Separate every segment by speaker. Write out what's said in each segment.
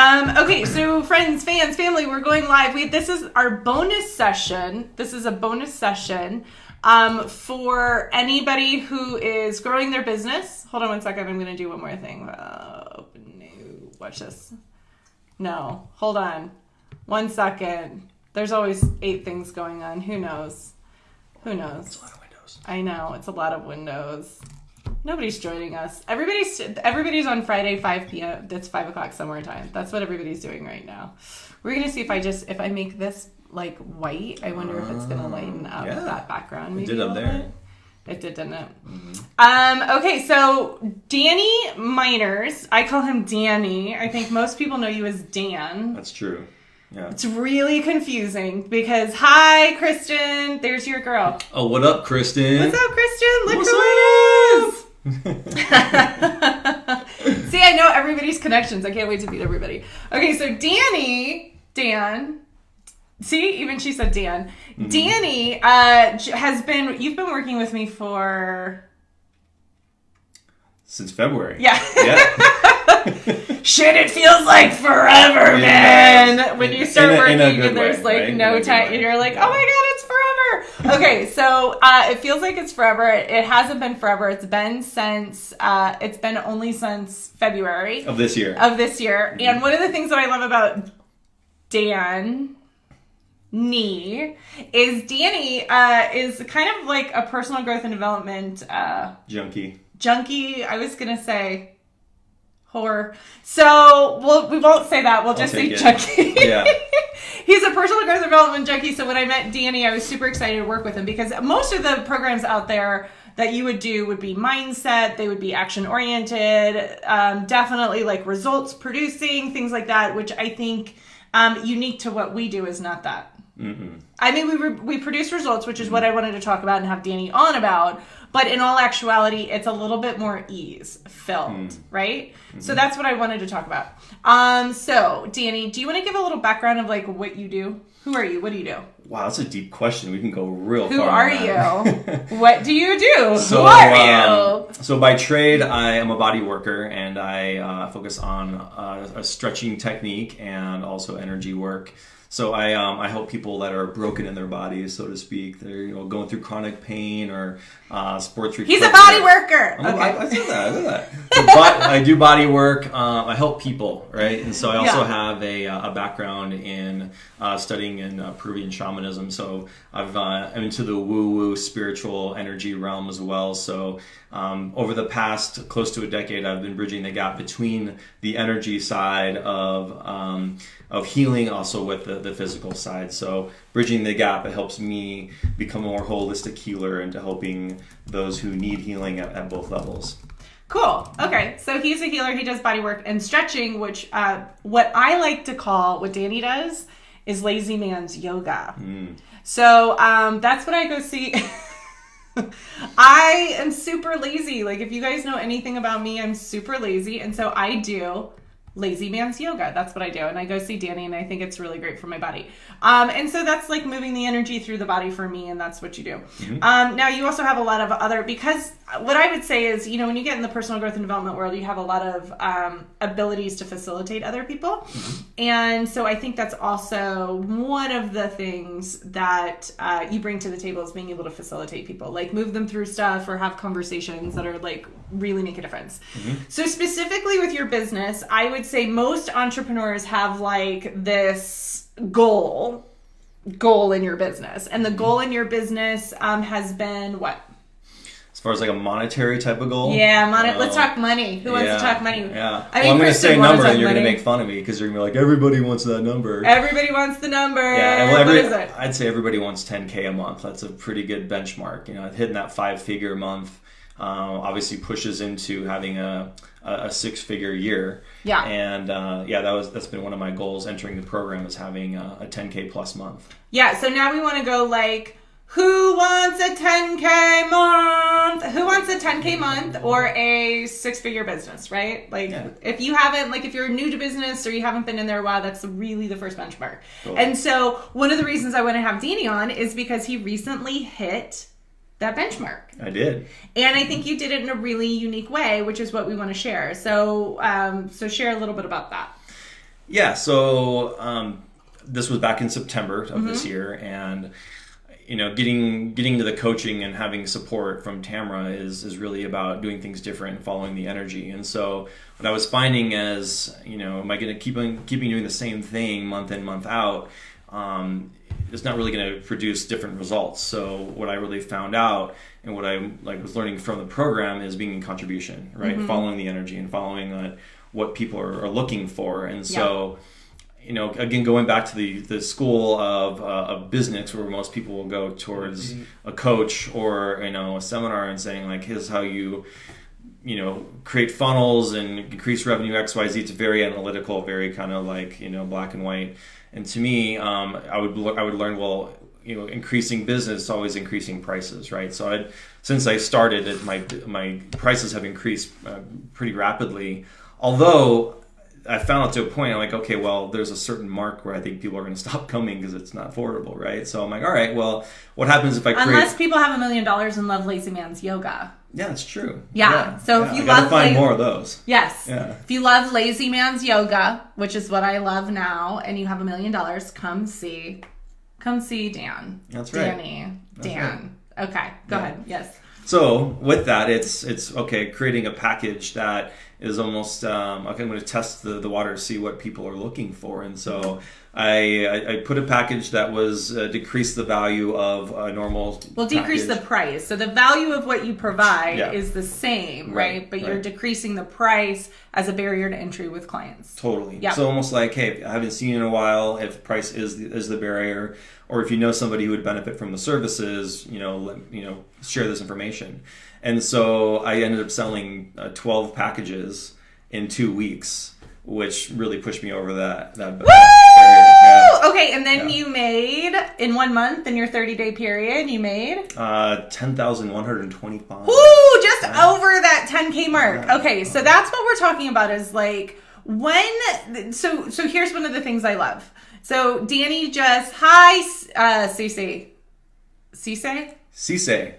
Speaker 1: Okay, so friends, fans, family, we're going live. This is our bonus session. This is a bonus session for anybody who is growing their business. Hold on one second. I'm going to do one more thing. No, watch this. No, hold on. 1 second. There's always 8 things going on. Who knows? Who knows?
Speaker 2: It's a lot of windows.
Speaker 1: I know. It's a lot of windows. Nobody's joining us. Everybody's on Friday, 5 p.m. That's 5 o'clock somewhere time. That's what everybody's doing right now. We're going to see if I make this like white, I wonder if it's going to lighten up that background. Maybe
Speaker 2: it did up there.
Speaker 1: It did, didn't it? Mm-hmm. Okay, so Danny Meinerz. I call him Danny. I think most people know you as Dan.
Speaker 2: That's true. Yeah.
Speaker 1: It's really confusing because, hi, Kristen. There's your girl.
Speaker 2: Oh, what up, Kristen?
Speaker 1: What's up, Kristen? Look
Speaker 2: What's
Speaker 1: who it is. See, I know everybody's connections. I can't wait to meet everybody. Okay, so Dan. See, even she said Dan. Mm-hmm. Danny you've been working with me for...
Speaker 2: Since February.
Speaker 1: Yeah. Shit, it feels like forever, man. When you start working and there's no time, and you're like, oh my God, it's forever. Okay, so it feels like it's forever. It hasn't been forever. It's been only since February.
Speaker 2: Of this year.
Speaker 1: Mm-hmm. And one of the things that I love about Danny is Danny is kind of like a personal growth and development junkie. I was going to say whore. So we won't say that. We'll just say junkie.
Speaker 2: Yeah.
Speaker 1: He's a personal growth and development junkie. So when I met Danny, I was super excited to work with him because most of the programs out there that you would do would be mindset. They would be action oriented, definitely like results producing, things like that, which I think unique to what we do is not that.
Speaker 2: Mm-hmm.
Speaker 1: I mean, we produce results, which is what I wanted to talk about and have Danny on about. But in all actuality, it's a little bit more ease-filled, right? Mm-hmm. So that's what I wanted to talk about. So, Danny, do you want to give a little background of like what you do? Who are you? What do you do?
Speaker 2: Wow, that's a deep question. We can go real far.
Speaker 1: Who are you? What do you do?
Speaker 2: So,
Speaker 1: who are you?
Speaker 2: So by trade, I am a body worker, and I focus on a stretching technique and also energy work. So I help people that are broken in their bodies, so to speak. They're going through chronic pain or sports recovery.
Speaker 1: He's a body worker.
Speaker 2: Okay. I do that. But I do body work. I help people, right? And so I also have a background in studying in Peruvian shamanism. So I'm into the woo-woo spiritual energy realm as well. So over the past close to a decade, I've been bridging the gap between the energy side of healing, also with the physical side. So bridging the gap, it helps me become a more holistic healer into helping those who need healing at both levels.
Speaker 1: Cool. Okay. So he's a healer. He does body work and stretching, which what I like to call, what Danny does, is lazy man's yoga. So that's what I go see. I am super lazy. Like, if you guys know anything about me, I'm super lazy. And so I do lazy man's yoga. That's what I do. And I go see Danny, and I think it's really great for my body. And so that's like moving the energy through the body for me, and that's what you do. Mm-hmm. Now, you also have a lot of other, because what I would say is, when you get in the personal growth and development world, you have a lot of abilities to facilitate other people. Mm-hmm. And so I think that's also one of the things that you bring to the table, is being able to facilitate people, like move them through stuff or have conversations that are like really make a difference. Mm-hmm. So specifically with your business, I would say most entrepreneurs have like this goal in your business, and the goal in your business has been what?
Speaker 2: As far as like a monetary type of goal?
Speaker 1: Yeah, let's talk money. Who wants to talk money?
Speaker 2: Yeah.
Speaker 1: I mean,
Speaker 2: I'm going to say a number, and you're
Speaker 1: going
Speaker 2: to make fun of me because you're going to be like, everybody wants that number.
Speaker 1: Everybody wants the number.
Speaker 2: Yeah, well,
Speaker 1: what is it?
Speaker 2: I'd say everybody wants 10K a month. That's a pretty good benchmark. Hitting that 5-figure month obviously pushes into having a 6-figure year. Yeah. And that's been one of my goals entering the program, is having a 10K plus month. Yeah.
Speaker 1: So now we want to go like, who wants a 10K month? Who wants a 10K month or a 6-figure business, right? Like, if you haven't, like, if you're new to business or you haven't been in there a while, that's really the first benchmark. Cool. And so one of the reasons I want to have Danny on is because he recently hit that benchmark.
Speaker 2: I did.
Speaker 1: And I think you did it in a really unique way, which is what we want to share. So, so share a little bit about that.
Speaker 2: Yeah, so this was back in September of this year, and getting to the coaching and having support from Tamara is really about doing things different and following the energy. And so what I was finding is, am I going to keep doing the same thing month in, month out? It's not really going to produce different results. So what I really found out and what I was learning from the program is being in contribution, right? Following the energy and following what people are looking for. And so, again, going back to the school of business, where most people will go towards a coach or a seminar and saying like, here's how you create funnels and increase revenue XYZ. It's very analytical, very kind of like black and white. And to me, I would learn, well, increasing business is always increasing prices, right? So since I started, my prices have increased pretty rapidly. Although I found it to a point, I'm like, okay, well, there's a certain mark where I think people are going to stop coming because it's not affordable, right? So I'm like, all right, well, what happens if I create...
Speaker 1: Unless people have $1 million and love Lazy Man's yoga.
Speaker 2: Yeah, that's true.
Speaker 1: Yeah. So if you
Speaker 2: love... find more of those.
Speaker 1: Yes.
Speaker 2: Yeah.
Speaker 1: If you love Lazy Man's yoga, which is what I love now, and you have $1 million, come see Dan.
Speaker 2: That's right.
Speaker 1: Danny.
Speaker 2: That's
Speaker 1: Dan. Right. Okay, go ahead. Yes.
Speaker 2: So with that, it's okay, creating a package that is almost, I'm going to test the water to see what people are looking for. And so I put a package that was decrease the value of a normal
Speaker 1: decrease the price. So the value of what you provide is the same, right? But you're decreasing the price as a barrier to entry with clients.
Speaker 2: Totally. Yeah. So almost like, hey, I haven't seen you in a while. If price is the barrier, or if you know somebody who would benefit from the services, share this information. And so I ended up selling 12 packages in 2 weeks, which really pushed me over that barrier.
Speaker 1: Yeah. Okay, and then you made, in 1 month, in your 30-day period, you made?
Speaker 2: $10,125.
Speaker 1: Woo! Just over that 10K mark. Okay, so that's what we're talking about is like, so here's one of the things I love. So Danny hi, Cece. Cece?
Speaker 2: Cece.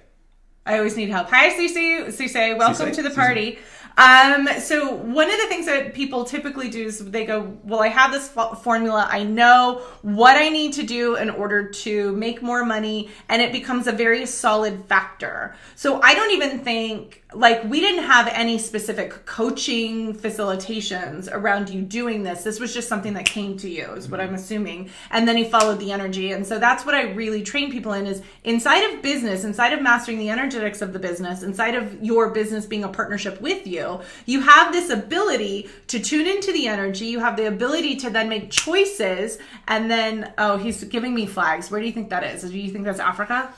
Speaker 1: I always need help. Hi, Cece. Welcome to the party. So one of the things that people typically do is they go, well, I have this formula. I know what I need to do in order to make more money. And it becomes a very solid factor. So I don't even think, we didn't have any specific coaching facilitations around you doing this. This was just something that came to you, is what I'm assuming. And then you followed the energy. And so that's what I really train people in is inside of business, inside of mastering the energetics of the business, inside of your business being a partnership with you, you have this ability to tune into the energy. You have the ability to then make choices. And then, he's giving me flags. Where do you think that is? Do you think that's Africa?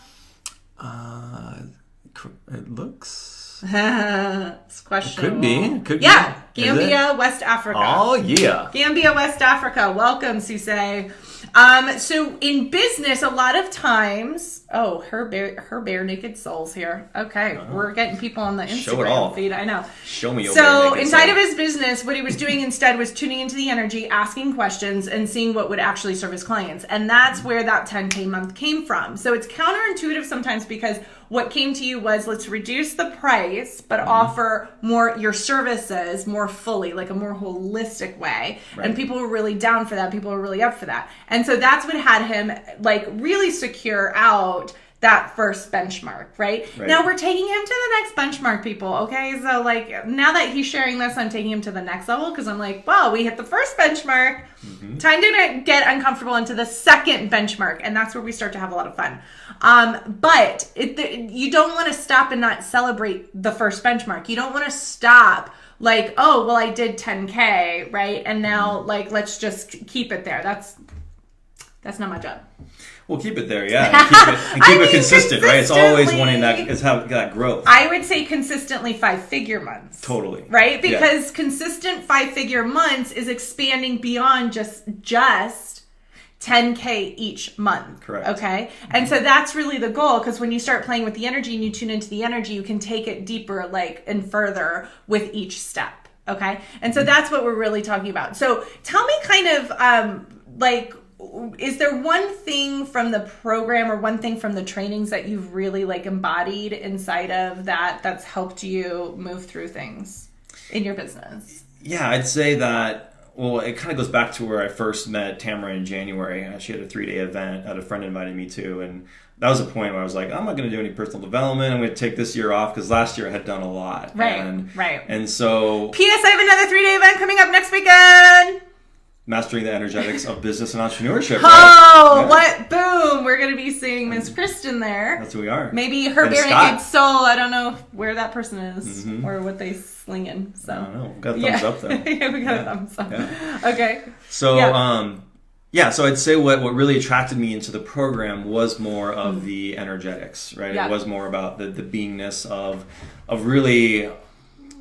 Speaker 2: It looks...
Speaker 1: It's questionable.
Speaker 2: Could be.
Speaker 1: Yeah, Gambia, West Africa.
Speaker 2: Oh, yeah.
Speaker 1: Gambia, West Africa. Welcome, Cisse. So in business, a lot of times, her bare naked soul's here. Okay, we're getting people on the Instagram feed. I know.
Speaker 2: Show me your
Speaker 1: So inside of his business, what he was doing instead was tuning into the energy, asking questions, and seeing what would actually serve his clients. And that's where that 10K month came from. So it's counterintuitive sometimes because what came to you was let's reduce the price, but offer more your services more fully, like a more holistic way. Right. And people were really down for that. People were really up for that. And so that's what had him really secure out that first benchmark, right? Now we're taking him to the next benchmark, people. Okay. So now that he's sharing this, I'm taking him to the next level because I'm like, wow, we hit the first benchmark. Time to get uncomfortable into the second benchmark. And that's where we start to have a lot of fun. But you don't want to stop and not celebrate the first benchmark. You don't want to stop I did 10K, right? And now let's just keep it there. That's not my job.
Speaker 2: Well, keep it there, yeah. And keep it consistent, right? It's always wanting that growth.
Speaker 1: I would say consistently 5-figure months.
Speaker 2: Totally.
Speaker 1: Right? Because consistent 5-figure months is expanding beyond just 10K each month.
Speaker 2: Correct.
Speaker 1: Okay? And so that's really the goal, because when you start playing with the energy and you tune into the energy, you can take it deeper and further with each step. Okay? And so that's what we're really talking about. So tell me kind of is there one thing from the program or one thing from the trainings that you've really embodied inside of that's helped you move through things in your business?
Speaker 2: Yeah, I'd say that Well, it kind of goes back to where I first met Tamara in January. She had a 3-day event that a friend invited me to, and that was a point where I was like, I'm not going to do any personal development. I'm going to take this year off because last year I had done a lot.
Speaker 1: Right.
Speaker 2: And so...
Speaker 1: P.S. I have another 3-day event coming up next weekend.
Speaker 2: Mastering the energetics of business and entrepreneurship.
Speaker 1: Oh, what? Boom. We're going to be seeing Miss Kristen there.
Speaker 2: That's who we are.
Speaker 1: Maybe her bare naked soul. I don't know where that person is or what they slinging. So.
Speaker 2: I don't know. We got a thumbs up, though.
Speaker 1: Yeah, we got a thumbs up. Yeah. Okay.
Speaker 2: So, so I'd say what really attracted me into the program was more of the energetics, right?
Speaker 1: Yeah.
Speaker 2: It was more about the beingness of really...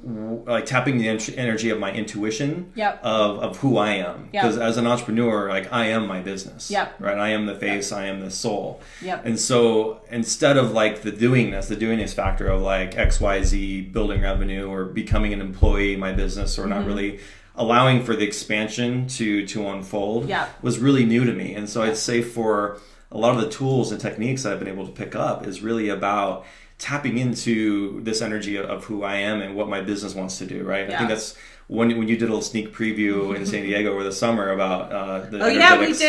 Speaker 2: like tapping the energy of my intuition of who I am, because as an entrepreneur, like I am my business, right? I am the face, I am the soul, and so instead of like the doingness factor of like XYZ building revenue or becoming an employee in my business or not really allowing for the expansion to unfold was really new to me. And so I'd say for a lot of the tools and techniques that I've been able to pick up is really about tapping into this energy of who I am and what my business wants to do, right? I think that's when you did a little sneak preview in San Diego over the summer about the energetics.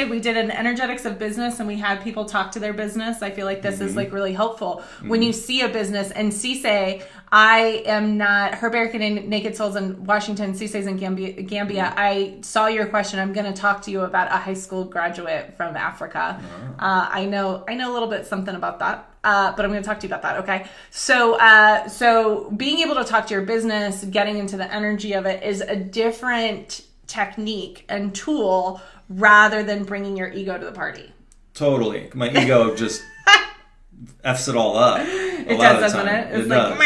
Speaker 1: We did an energetics of business, and we had people talk to their business. I feel like this is like really helpful when you see a business. And Cisse, I am not her Barricading Naked Souls in Washington. Cisse's in Gambia. I saw your question. I'm going to talk to you about a high school graduate from Africa. I know a little bit something about that. But I'm going to talk to you about that. Okay. So being able to talk to your business, getting into the energy of it is a different technique and tool rather than bringing your ego to the party.
Speaker 2: Totally. My ego just F's it all up.
Speaker 1: It does, doesn't it? It's like,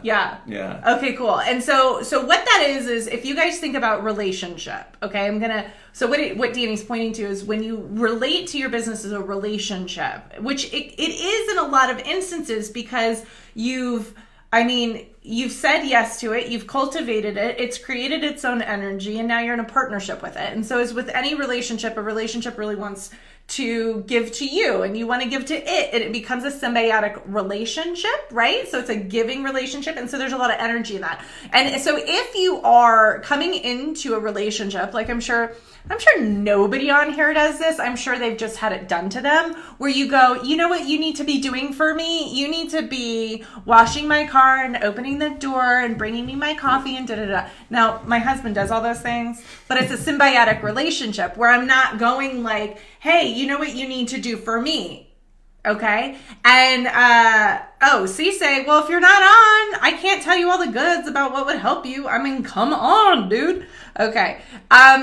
Speaker 1: yeah. Okay, cool. And so what that is if you guys think about relationship, okay, what Danny's pointing to is when you relate to your business as a relationship, which it is in a lot of instances because you've said yes to it, you've cultivated it, it's created its own energy, and now you're in a partnership with it. And so as with any relationship, a relationship really wants to give to you and you want to give to it, and it becomes a symbiotic relationship, right? So it's a giving relationship, and so there's a lot of energy in that. And so if you are coming into a relationship, like I'm sure nobody on here does this. I'm sure they've just had it done to them, where you go, you know what you need to be doing for me? You need to be washing my car and opening the door and bringing me my coffee and da-da-da. Now, my husband does all those things, but it's a symbiotic relationship where I'm not going like, hey, you know what you need to do for me? Okay. And, Cisse, well, if you're not on, I can't tell you all the goods about what would help you. I mean, come on, dude. Okay.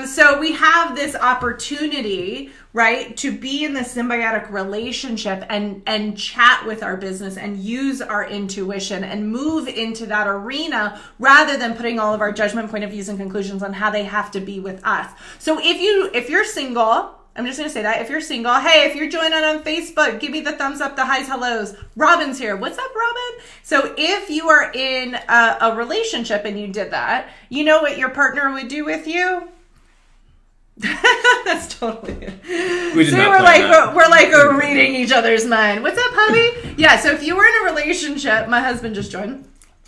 Speaker 1: So we have this opportunity, right, to be in the symbiotic relationship and chat with our business and use our intuition and move into that arena rather than putting all of our judgment, point of views, and conclusions on how they have to be with us. So if you're single, I'm just going to say that. If you're single, hey, if you're joining on Facebook, give me the thumbs up, the highs, hellos. Robin's here. What's up, Robin? So if you are in a relationship and you did that, you know what your partner would do with you? That's totally it. We're reading each other's mind. What's up, hubby? Yeah, so if you were in a relationship, my husband just joined.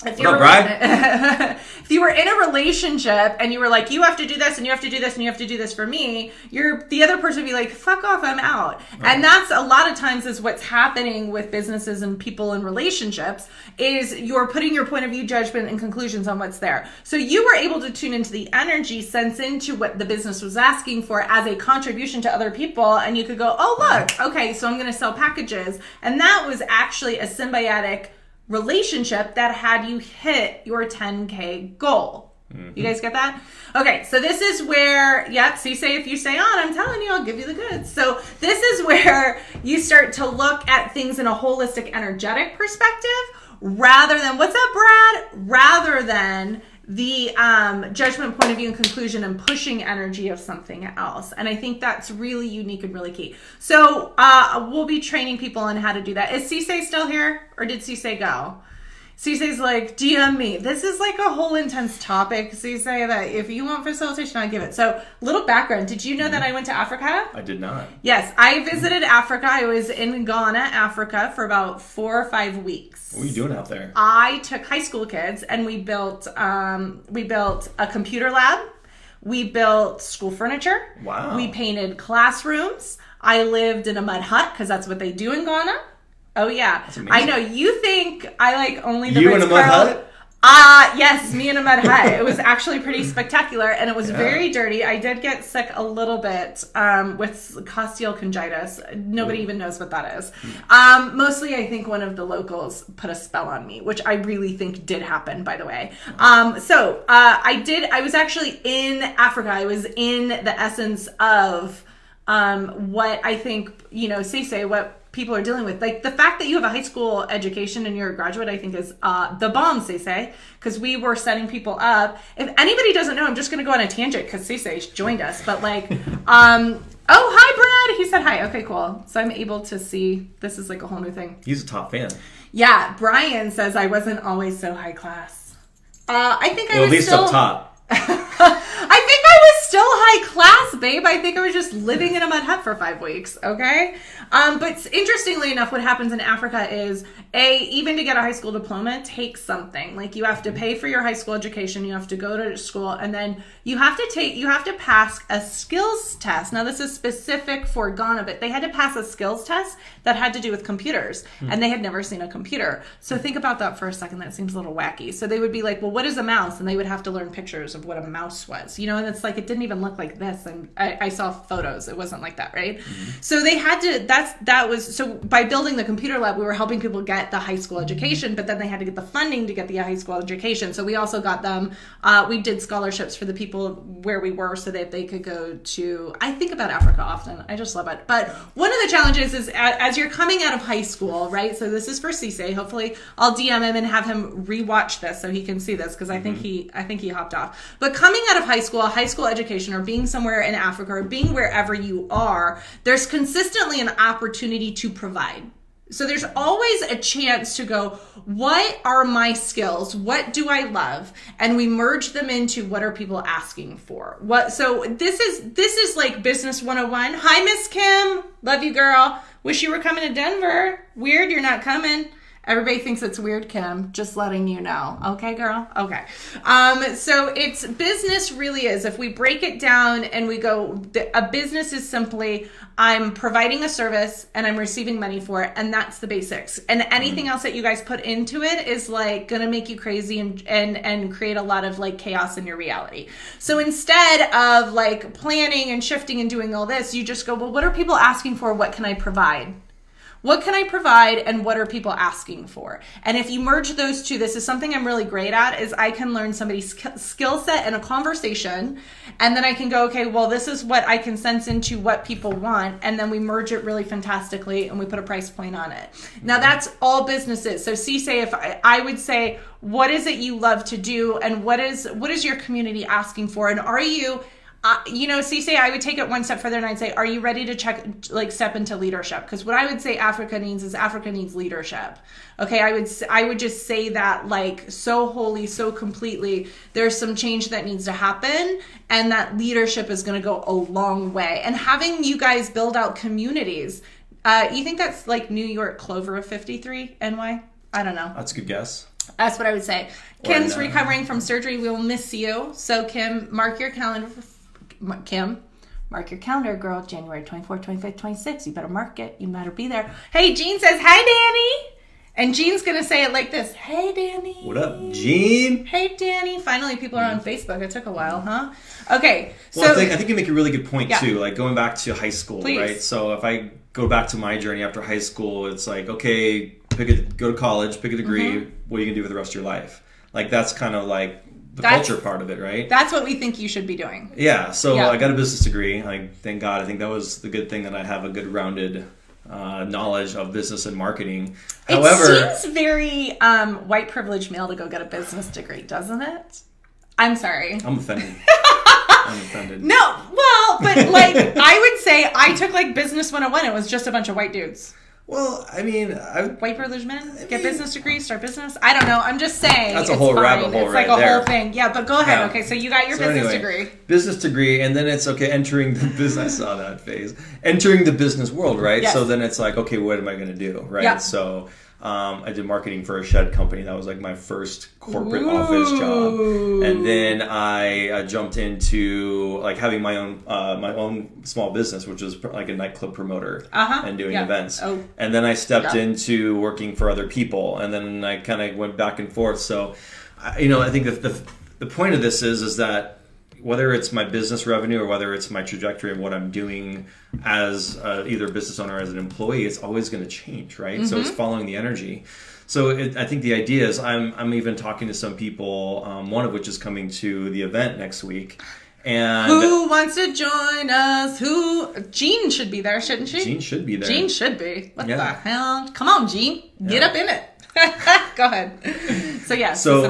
Speaker 1: If you were in a relationship and you were like, you have to do this and you have to do this and you have to do this for me, the other person would be like, fuck off, I'm out. Oh. And that's a lot of times is what's happening with businesses and people in relationships is you're putting your point of view, judgment, and conclusions on what's there. So you were able to tune into the energy, sense into what the business was asking for as a contribution to other people. And you could go, oh, look, okay, so I'm going to sell packages. And that was actually a symbiotic relationship that had you hit your 10K goal. Mm-hmm. You guys get that? Okay, so this is where, Cisse, if you stay on, I'm telling you, I'll give you the goods. So this is where you start to look at things in a holistic, energetic perspective rather than, what's up, Brad? Rather than the judgment, point of view, and conclusion and pushing energy of something else. And I think that's really unique and really key. So we'll be training people on how to do that. Is Cisse still here or did Cisse go? Cisse's like, DM me. This is like a whole intense topic, Cisse, that if you want facilitation, I'll give it. So, little background. Did you know that I went to Africa?
Speaker 2: I did not.
Speaker 1: Yes, I visited Africa. I was in Ghana, Africa for about 4 or 5 weeks.
Speaker 2: What were you doing out there?
Speaker 1: I took high school kids and we built a computer lab. We built school furniture.
Speaker 2: Wow.
Speaker 1: We painted classrooms. I lived in a mud hut because that's what they do in Ghana. Oh, yeah.
Speaker 2: That's amazing.
Speaker 1: I know. You think I like only the
Speaker 2: You in a mud hut?
Speaker 1: Yes, me in a mud hut. It was actually pretty spectacular, and it was very dirty. I did get sick a little bit with costochondritis. Nobody even knows what that is. Mostly, I think one of the locals put a spell on me, which I really think did happen, by the way. I was actually in Africa. I was in the essence of what I think, Sise, what people are dealing with. Like the fact that you have a high school education and you're a graduate, I think is the bomb, Sise, because we were setting people up. If anybody doesn't know, I'm just going to go on a tangent because Sise joined us, but like, oh, hi, Brad. He said hi. Okay, cool. So I'm able to see, this is like a whole new thing.
Speaker 2: He's a top fan.
Speaker 1: Yeah. Brian says I wasn't always so high class. I think I was
Speaker 2: at least
Speaker 1: still...
Speaker 2: up top.
Speaker 1: I think I was still high class, babe. I think I was just living in a mud hut for 5 weeks, okay? But interestingly enough, what happens in Africa is, even to get a high school diploma takes something. Like you have to pay for your high school education, you have to go to school, and then you have to pass a skills test. Now this is specific for Ghana, but they had to pass a skills test that had to do with computers, and they had never seen a computer. So think about that for a second. That seems a little wacky. So they would be like, well, what is a mouse? And they would have to learn pictures of what a mouse was, and it's like, it didn't even look like this. And I saw photos. It wasn't like that, right? Mm-hmm. So they had to, so by building the computer lab, we were helping people get the high school education, but then they had to get the funding to get the high school education. So we also got them, we did scholarships for the people where we were so that they could go to, I think about Africa often. I just love it. But one of the challenges is as you're coming out of high school, right? So this is for Sise. Hopefully I'll DM him and have him rewatch this so he can see this, because I think he hopped off. But coming out of high school education, or being somewhere in Africa, or being wherever you are, there's consistently an opportunity to provide. So there's always a chance to go, what are my skills? What do I love? And we merge them into, what are people asking for? So this is like business 101. Hi, Miss Kim. Love you, girl. Wish you were coming to Denver. Weird you're not coming. Everybody thinks it's weird, Kim. Just letting you know. Okay, girl? Okay. So it's business really is. If we break it down and we go, a business is simply, I'm providing a service and I'm receiving money for it. And that's the basics. And anything else that you guys put into it is like going to make you crazy and create a lot of like chaos in your reality. So instead of like planning and shifting and doing all this, you just go, well, what are people asking for? What can I provide? What can I provide, and what are people asking for? And if you merge those two, this is something I'm really great at, is I can learn somebody's skill set in a conversation, and then I can go, okay, well, this is what I can sense into what people want, and then we merge it really fantastically, and we put a price point on it. Now, that's all businesses. So Sise, if I would say, what is it you love to do, and what is your community asking for, and are you... Sise, I would take it one step further and I'd say, are you ready to step into leadership? Because what I would say Africa needs leadership. Okay, I would just say that like so wholly, so completely. There's some change that needs to happen, and that leadership is going to go a long way. And having you guys build out communities, you think that's like New York Clover of 53 NY? I don't know.
Speaker 2: That's a good guess.
Speaker 1: That's what I would say. Kim's recovering from surgery. We will miss you. So Kim, mark your calendar. Kim, mark your calendar, girl. January 24th, 25th, 26th. You better mark it. You better be there. Hey, Jean says, hi, Danny. And Jean's going to say it like this. Hey, Danny.
Speaker 2: What up, Jean?
Speaker 1: Hey, Danny. Finally, people are on Facebook. It took a while, huh? Okay.
Speaker 2: Well, I think you make a really good point, too. Like, going back to high school,
Speaker 1: Please.
Speaker 2: Right? So, if I go back to my journey after high school, it's like, okay, go to college, pick a degree. What are you going to do with the rest of your life? Like, that's kind of like the culture part of it, right?
Speaker 1: That's what we think you should be doing.
Speaker 2: Yeah. So, I got a business degree. Like, thank God. I think that was the good thing, that I have a good rounded knowledge of business and marketing. However,
Speaker 1: it seems very white privileged male to go get a business degree, doesn't it? I'm sorry.
Speaker 2: I'm offended. I'm offended.
Speaker 1: No, well, but like I would say I took like business 101. It was just a bunch of white dudes.
Speaker 2: Well, I mean,
Speaker 1: white privileged men get business degrees, start business. I don't know. I'm just saying.
Speaker 2: That's a whole rabbit hole,
Speaker 1: it's like
Speaker 2: right
Speaker 1: a
Speaker 2: there.
Speaker 1: whole thing. Yeah, but go ahead. Yeah. Okay, so you got your business degree.
Speaker 2: Business degree, and then it's okay. Entering the business. I saw that phase. Entering the business world, right?
Speaker 1: Yes.
Speaker 2: So then it's like, okay, what am I going to do, right?
Speaker 1: Yeah.
Speaker 2: So I did marketing for a shed company. That was like my first corporate office job. And then I jumped into like having my own small business, which was like a nightclub promoter and doing events. And then I stepped into working for other people, and then I kind of went back and forth. So, I think the point of this is that whether it's my business revenue or whether it's my trajectory of what I'm doing as either a business owner or as an employee, it's always going to change, right? So it's following the energy. So I think the idea is I'm even talking to some people, one of which is coming to the event next week. And
Speaker 1: who wants to join us? Jean should be there, shouldn't she?
Speaker 2: Jean should be there.
Speaker 1: Jean should be. What the hell? Come on, Jean. Get up in it. Go ahead. So yeah.
Speaker 2: So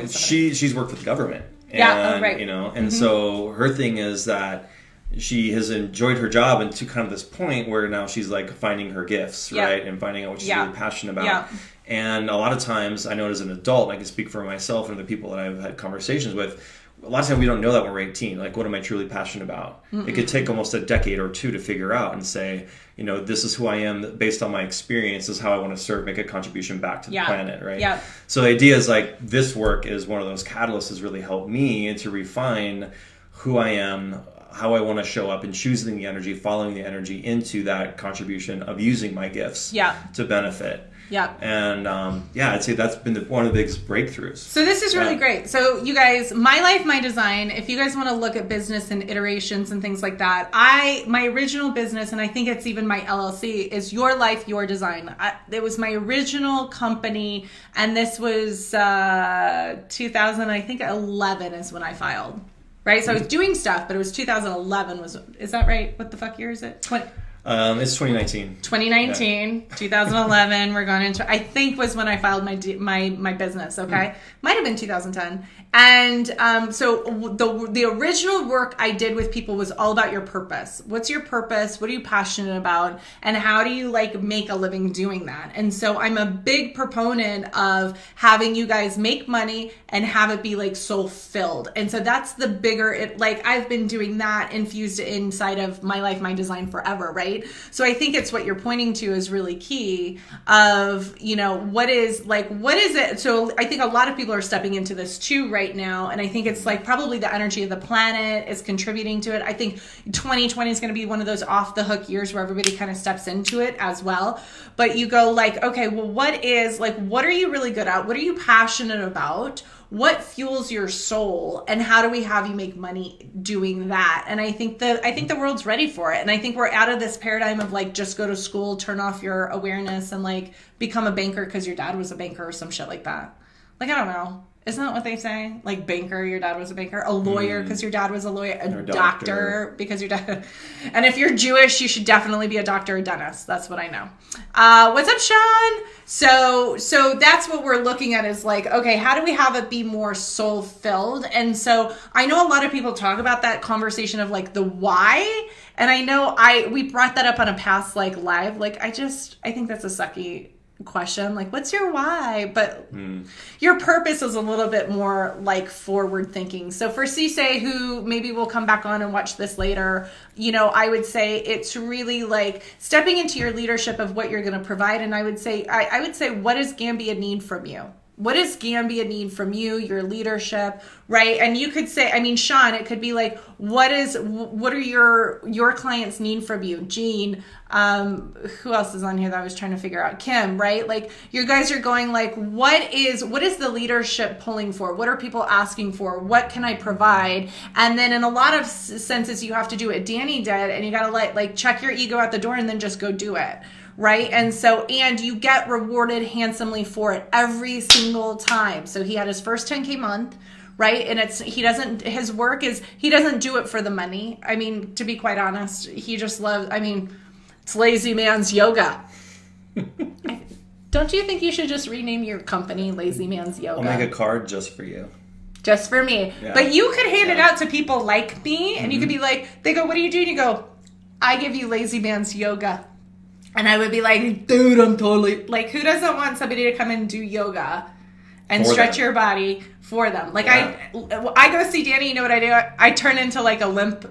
Speaker 2: she's worked with the government. And,
Speaker 1: right.
Speaker 2: And so her thing is that she has enjoyed her job and to kind of this point where now she's like finding her gifts, right? And finding out what she's really passionate about. Yeah. And a lot of times I know as an adult, I can speak for myself and the people that I've had conversations with, a lot of times we don't know that when we're 18. Like, what am I truly passionate about? It could take almost a decade or two to figure out and say, this is who I am based on my experience. This is how I want to serve, make a contribution back to the planet, right? Yeah. So the idea is like this work is one of those catalysts has really helped me to refine who I am, how I want to show up, and choosing the energy, following the energy into that contribution of using my gifts to benefit. Yeah. And I'd say that's been one of the biggest breakthroughs. So
Speaker 1: this is really great. So you guys, My Life, My Design, if you guys want to look at business and iterations and things like that, my original business, and I think it's even my LLC, is Your Life, Your Design. It was my original company, and this was 2011 is when I filed. Right? So I was doing stuff, but it was 2011 is that right? What the fuck year is it?
Speaker 2: It's 2019.
Speaker 1: 2019, 2011. We're going into, I think, was when I filed my business. Okay, might have been 2010. And so the original work I did with people was all about your purpose. What's your purpose? What are you passionate about? And how do you make a living doing that? And so I'm a big proponent of having you guys make money and have it be soul filled. And so that's the bigger I've been doing that infused inside of My Life, My Design forever, right? So I think it's what you're pointing to is really key of, what is it? So I think a lot of people are stepping into this too right now. And I think it's probably the energy of the planet is contributing to it. I think 2020 is going to be one of those off the hook years where everybody kind of steps into it as well. But you go okay, well, what are you really good at? What are you passionate about? What fuels your soul, and how do we have you make money doing that? And I think the world's ready for it. And I think we're out of this paradigm of just go to school, turn off your awareness, and become a banker because your dad was a banker or some shit like that. I don't know. Isn't that what they say? Banker, your dad was a banker. A lawyer because your dad was a lawyer. A doctor because your dad. And if you're Jewish, you should definitely be a doctor or dentist. That's what I know. What's up, Sean? So that's what we're looking at is okay, how do we have it be more soul filled? And so I know a lot of people talk about that conversation of the why. And I know we brought that up on a past live. I think that's a sucky question, what's your why? But your purpose is a little bit more forward thinking. So for Cisse, who maybe will come back on and watch this later, I would say it's really stepping into your leadership of what you're going to provide. And I would say what does Gambia need from you? What does Gambia need from you, your leadership, right? And you could say, Sean, it could be what are your clients need from you? Jean, who else is on here that I was trying to figure out? Kim, right? You guys are going what is the leadership pulling for? What are people asking for? What can I provide? And then in a lot of senses, you have to do what Danny did, and you got to check your ego at the door and then just go do it. Right. And you get rewarded handsomely for it every single time. So he had his first 10K month. Right. And his work is, he doesn't do it for the money. To be quite honest, he just loves, it's lazy man's yoga. Don't you think you should just rename your company Lazy Man's Yoga?
Speaker 2: I'll make a card just for you.
Speaker 1: Just for me. Yeah. But you could hand it out to people like me and you could be they go, what do you do? And you go, I give you Lazy Man's Yoga. And I would be dude, I'm totally... who doesn't want somebody to come and do yoga and stretch your body for them? I go see Danny, you know what I do? I turn into a limp...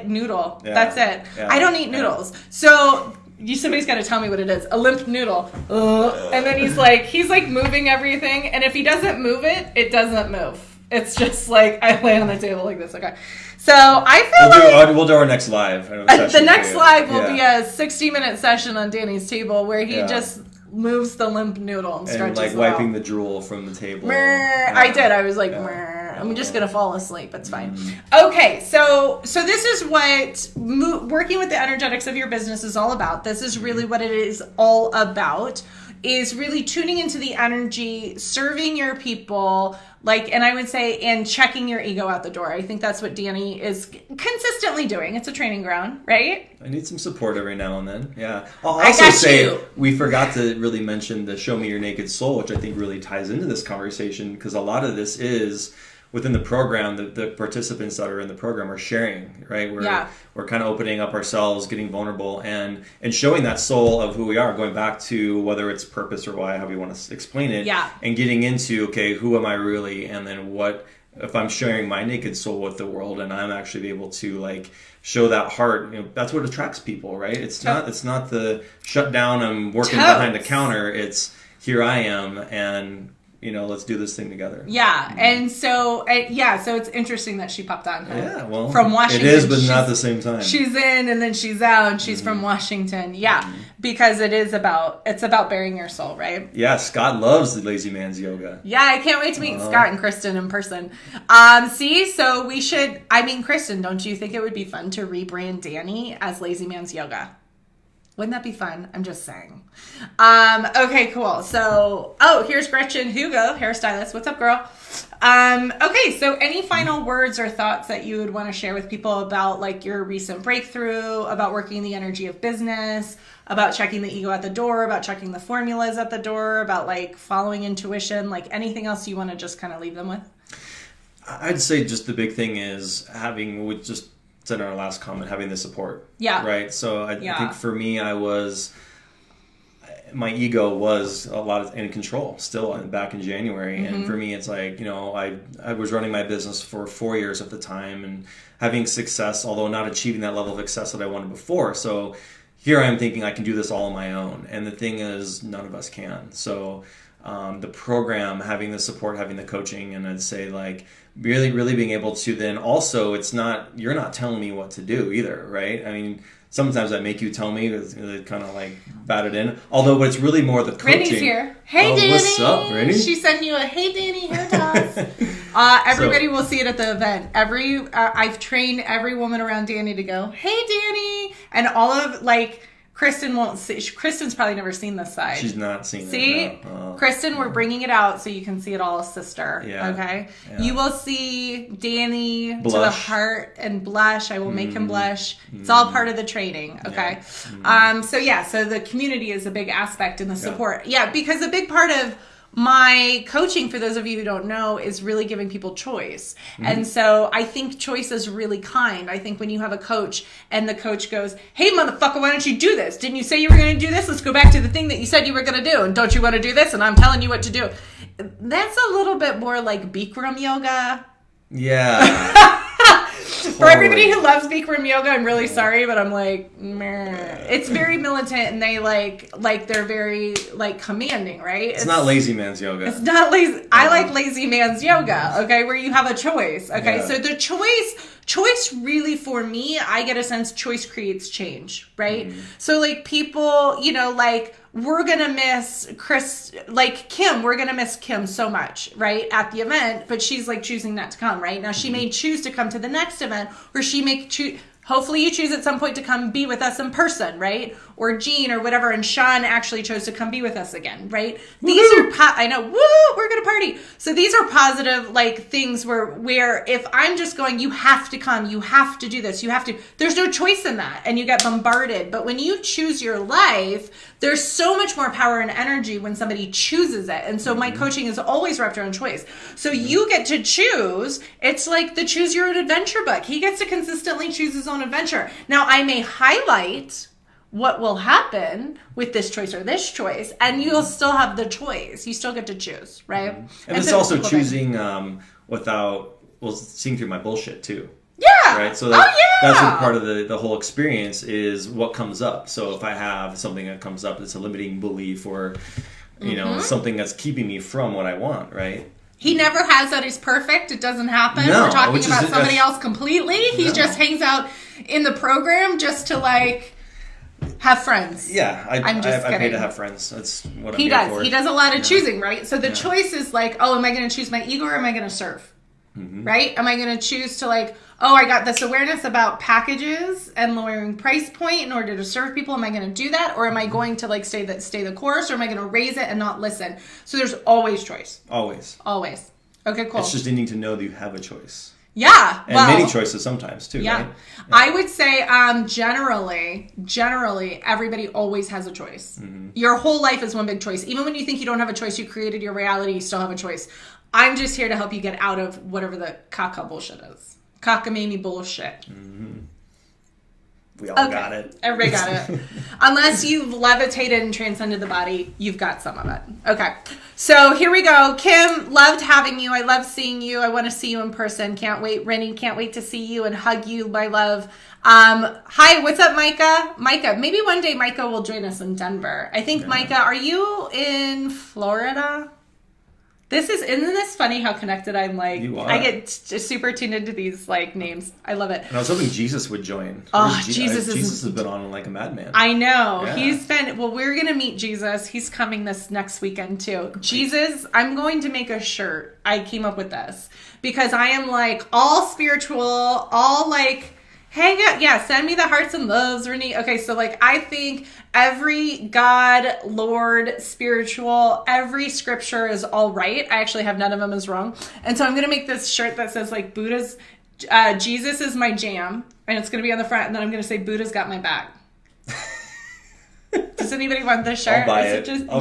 Speaker 1: noodle.
Speaker 2: Yeah.
Speaker 1: That's it. Yeah. I don't eat noodles. So somebody's got to tell me what it is. A limp noodle. And then he's like moving everything. And if he doesn't move it, it doesn't move. It's just like I lay on the table like this. Okay. So I feel
Speaker 2: we'll do our next live.
Speaker 1: The next live will be a 60-minute session on Danny's table where he just moves the limp noodle and stretches
Speaker 2: like wiping the drool from the table.
Speaker 1: I did. I was like, I'm just gonna fall asleep. It's fine. Okay, so this is what working with the energetics of your business is all about. This is really what it is all about. Is really tuning into the energy, serving your people, and I would say, and checking your ego out the door. I think that's what Danny is consistently doing. It's a training ground, right?
Speaker 2: I need some support every now and then. Yeah. I'll also say we forgot to really mention the Show Me Your Naked Soul, which I think really ties into this conversation, because a lot of this is within the program. The participants that are in the program are sharing, right? We're kind of opening up ourselves, getting vulnerable, and showing that soul of who we are, going back to whether it's purpose or why, however you want to explain it, and getting into, okay, who am I really, and then what if I'm sharing my naked soul with the world, and I'm actually able to show that heart. That's what attracts people, right? It's not the shut down, I'm working behind the counter. It's here I am, and let's do this thing together. Yeah.
Speaker 1: And so it's interesting that she popped on.
Speaker 2: Yeah, well,
Speaker 1: from Washington.
Speaker 2: It is, but not at the same time.
Speaker 1: She's in and then she's out, and she's from Washington. Yeah. Because it's about bearing your soul, right?
Speaker 2: Yeah, Scott loves the Lazy Man's Yoga.
Speaker 1: Yeah, I can't wait to meet Scott and Kristen in person. So we should, Kristen, don't you think it would be fun to rebrand Danny as Lazy Man's Yoga? Wouldn't that be fun? I'm just saying. Okay, cool. So, here's Gretchen Hugo, hairstylist. What's up, girl? Okay, so any final words or thoughts that you would want to share with people about your recent breakthrough, about working the energy of business, about checking the ego at the door, about checking the formulas at the door, about following intuition, anything else you want to just kind of leave them with?
Speaker 2: I'd say just the big thing is said in our last comment, having the support.
Speaker 1: Yeah.
Speaker 2: Right. So I think for me, my ego was a lot in control still back in January. And for me, it's I was running my business for 4 years at the time and having success, although not achieving that level of success that I wanted before. So here I am thinking I can do this all on my own. And the thing is, none of us can. So the program, having the support, having the coaching, and I'd say really, really being able to then also, you're not telling me what to do either, right? Sometimes I make you tell me, kind of bat it in. Although, but it's really more the coaching.
Speaker 1: Brittany's here. Hey, Danny.
Speaker 2: What's up, Brittany?
Speaker 1: She sent you a hey, Danny hair toss. Everybody will see it at the event. I've trained every woman around Danny to go, hey, Danny, and all of Kristen won't see. Kristen's probably never seen this side.
Speaker 2: She's not seen it.
Speaker 1: See? No. Kristen, we're bringing it out so you can see it all, sister.
Speaker 2: Yeah.
Speaker 1: Okay?
Speaker 2: Yeah.
Speaker 1: You will see Danny
Speaker 2: blush.
Speaker 1: To the heart and blush. I will make him blush. It's all part of the training. Okay? Yeah. So the community is a big aspect in the support. Yeah, because a big part of my coaching, for those of you who don't know, is really giving people choice. And so I think choice is really kind. I think when you have a coach and the coach goes, hey, motherfucker, why don't you do this? Didn't you say you were going to do this? Let's go back to the thing that you said you were going to do. And don't you want to do this? And I'm telling you what to do. That's a little bit more like Bikram yoga.
Speaker 2: Yeah.
Speaker 1: For everybody who loves Bikram yoga, I'm really sorry, but I'm meh. It's very militant, and they they're very commanding, right?
Speaker 2: It's not lazy man's yoga.
Speaker 1: It's not lazy. I like lazy man's yoga. Okay, where you have a choice. Okay, so the choice really, for me, I get a sense choice creates change, right? So people, we're going to miss Kim, we're going to miss Kim so much, right, at the event, but she's choosing not to come, right? Now, she may choose to come to the next event, or she may choose, hopefully you choose at some point to come be with us in person, right? Or Jean or whatever, and Sean actually chose to come be with us again, right? These are, I know, woo, we're going to party. So these are positive, things where if I'm just going, you have to come, you have to do this, you have to, there's no choice in that, and you get bombarded. But when you choose your life, there's so much more power and energy when somebody chooses it. And so my coaching is always wrapped around choice. So you get to choose. It's like the choose your own adventure book. He gets to consistently choose his own adventure. Now, I may highlight what will happen with this choice or this choice, and you'll still have the choice. You still get to choose, right?
Speaker 2: And it's also choosing without seeing through my bullshit too.
Speaker 1: Yeah,
Speaker 2: Right? So that's a part of the whole experience is what comes up. So if I have something that comes up that's a limiting belief or, you know, something that's keeping me from what I want, right?
Speaker 1: He never has that he's perfect. It doesn't happen.
Speaker 2: No,
Speaker 1: we're talking about somebody else completely. He just hangs out in the program just to like have friends.
Speaker 2: Yeah, I pay to have friends. That's what I'm here for.
Speaker 1: He does a lot of choosing, right? So the choice is like, oh, am I going to choose my ego or am I going to serve? Right? Am I going to choose to like, oh, I got this awareness about packages and lowering price point in order to serve people. Am I going to do that? Or am I going to like stay the course? Or am I going to raise it and not listen? So there's always choice.
Speaker 2: Always.
Speaker 1: Okay, cool.
Speaker 2: It's just needing to know that you have a choice.
Speaker 1: Yeah.
Speaker 2: And many choices sometimes too, right? Yeah.
Speaker 1: I would say generally, everybody always has a choice. Your whole life is one big choice. Even when you think you don't have a choice, you created your reality, you still have a choice. I'm just here to help you get out of whatever the caca bullshit is. Cockamamie bullshit.
Speaker 2: We all got it.
Speaker 1: Everybody got it. Unless you've levitated and transcended the body, you've got some of it. Okay. So here we go. Kim, loved having you. I love seeing you. I want to see you in person. Can't wait. Rennie, can't wait to see you and hug you, my love. Hi, what's up, Micah? Micah, maybe one day Micah will join us in Denver. I think, Micah, are you in Florida? Isn't this funny how connected I'm like?
Speaker 2: You are.
Speaker 1: I get super tuned into these like names. I love it.
Speaker 2: And I was hoping Jesus would join.
Speaker 1: Jesus
Speaker 2: has been on like a madman.
Speaker 1: I know.
Speaker 2: Yeah.
Speaker 1: We're going to meet Jesus. He's coming this next weekend too. Jesus, I'm going to make a shirt. I came up with this because I am like all spiritual, all like, hang out. Yeah, send me the hearts and loves, Renee. Okay, so like I think every God, Lord, spiritual, every scripture is all right. I actually have none of them as wrong. And so I'm going to make this shirt that says like Jesus is my jam. And it's going to be on the front. And then I'm going to say Buddha's got my back. Does anybody want this shirt?
Speaker 2: I'll buy it.
Speaker 1: I'll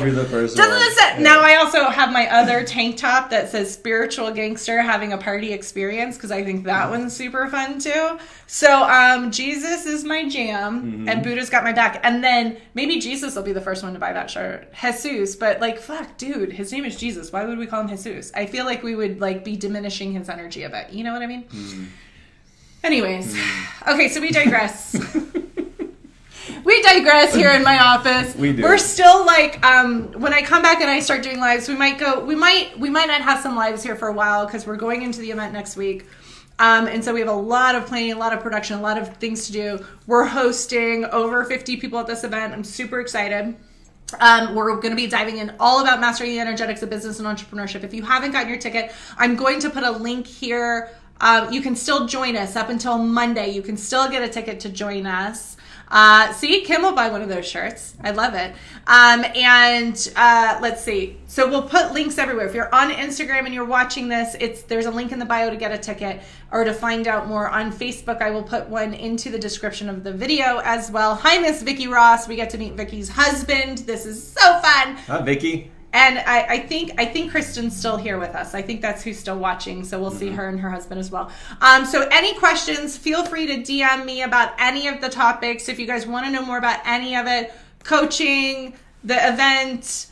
Speaker 1: be
Speaker 2: the first one.
Speaker 1: Doesn't it say, now I also have my other tank top that says spiritual gangster having a party experience because I think that one's super fun too. So Jesus is my jam and Buddha's got my back. And then maybe Jesus will be the first one to buy that shirt. Jesus, but like fuck, dude, his name is Jesus. Why would we call him Jesus? I feel like we would like be diminishing his energy a bit. You know what I mean? Anyways. Okay, so we digress. We digress here in my office.
Speaker 2: We do.
Speaker 1: We're still like, when I come back and I start doing lives, we might not have some lives here for a while because we're going into the event next week. And so we have a lot of planning, a lot of production, a lot of things to do. We're hosting over 50 people at this event. I'm super excited. We're going to be diving in all about mastering the energetics of business and entrepreneurship. If you haven't gotten your ticket, I'm going to put a link here. You can still join us up until Monday. You can still get a ticket to join us. See, Kim will buy one of those shirts. I love it. Let's see. So we'll put links everywhere. If you're on Instagram and you're watching this, there's a link in the bio to get a ticket or to find out more. On Facebook, I will put one into the description of the video as well. Hi, Miss Vicky Ross. We get to meet Vicky's husband. This is so fun.
Speaker 2: Hi, Vicky.
Speaker 1: And I think Kristen's still here with us. I think that's who's still watching. So we'll see her and her husband as well. So any questions, feel free to DM me about any of the topics. If you guys want to know more about any of it, coaching, the event,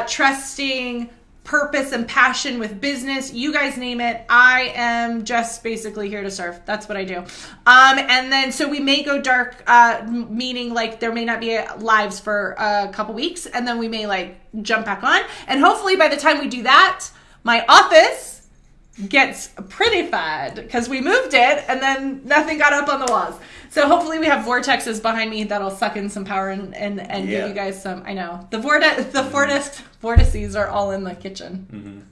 Speaker 1: trusting, purpose and passion with business, you guys name it. I am just basically here to serve. That's what I do. And then, so we may go dark, meaning like there may not be lives for a couple weeks, and then we may like jump back on. And hopefully by the time we do that, my office gets pretty fad because we moved it and then nothing got up on the walls. So hopefully we have vortexes behind me that'll suck in some power and give you guys some. I know the vortices are all in the kitchen.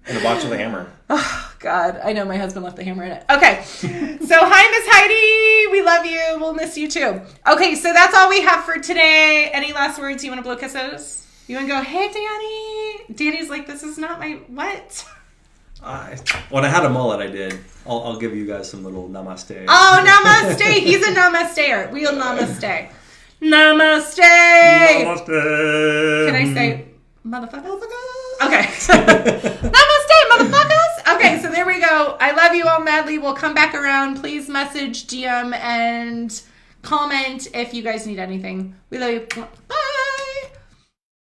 Speaker 2: And a box with a hammer.
Speaker 1: Oh God, I know my husband left the hammer in it. Okay, so hi Miss Heidi, we love you. We'll miss you too. Okay, so that's all we have for today. Any last words? You want to blow kisses? You want to go? Hey Danny. Danny's like, this is not my what.
Speaker 2: When I had a mullet, I did. I'll give you guys some little namaste.
Speaker 1: Oh, namaste. He's a namaste-er. We'll namaste. Namaste.
Speaker 2: Namaste.
Speaker 1: Can I say motherfuckers? Okay. Namaste, motherfuckers. Okay, so there we go. I love you all madly. We'll come back around. Please message, DM, and comment if you guys need anything. We love you. Bye.